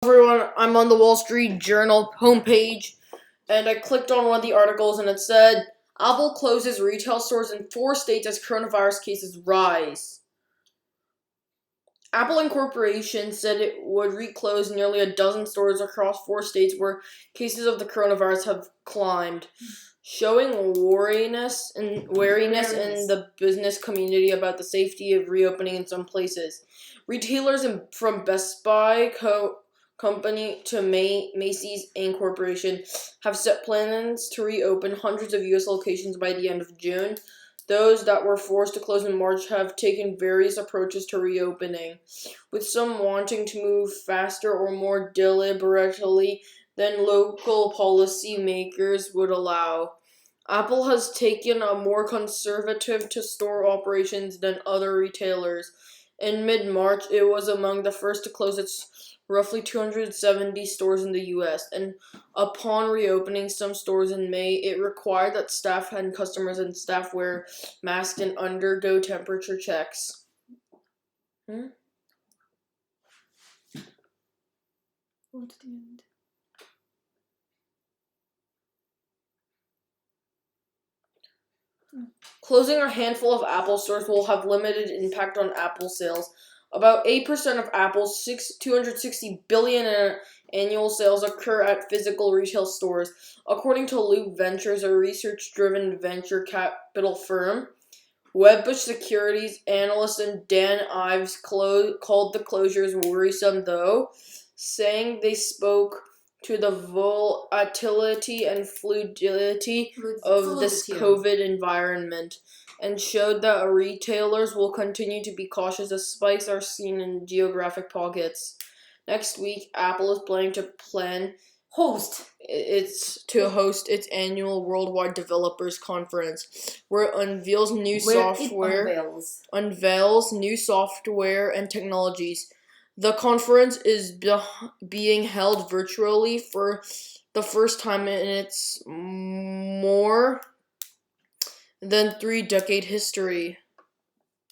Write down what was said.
Everyone, I'm on the Wall Street Journal homepage, and I clicked on one of the articles, and it said, Apple closes retail stores in 4 states as coronavirus cases rise. Apple Incorporation said it would reclose nearly a dozen stores across 4 states where cases of the coronavirus have climbed, showing wariness in the business community about the safety of reopening in some places. Retailers from Best Buy Company to Macy's Incorporation have set plans to reopen hundreds of U.S. locations by the end of June. Those that were forced to close in March have taken various approaches to reopening, with some wanting to move faster or more deliberately than local policymakers would allow. Apple has taken a more conservative to store operations than other retailers. In mid-March, it was among the first to close its roughly 270 stores in the U.S., and upon reopening some stores in May, it required that staff and customers and staff wear masks and undergo temperature checks. Closing a handful of Apple stores will have limited impact on Apple sales. About 8% of Apple's $260 billion in annual sales occur at physical retail stores, according to Loop Ventures, a research-driven venture capital firm. Wedbush Securities analyst and Dan Ives called the closures worrisome, though, saying they spoke to the volatility and fluidity of this COVID environment and showed that retailers will continue to be cautious as spikes are seen in geographic pockets. Next week, Apple is planning to host its annual Worldwide Developers Conference, where it unveils new software and technologies. The conference is being held virtually for the first time in its more than 3-decade history.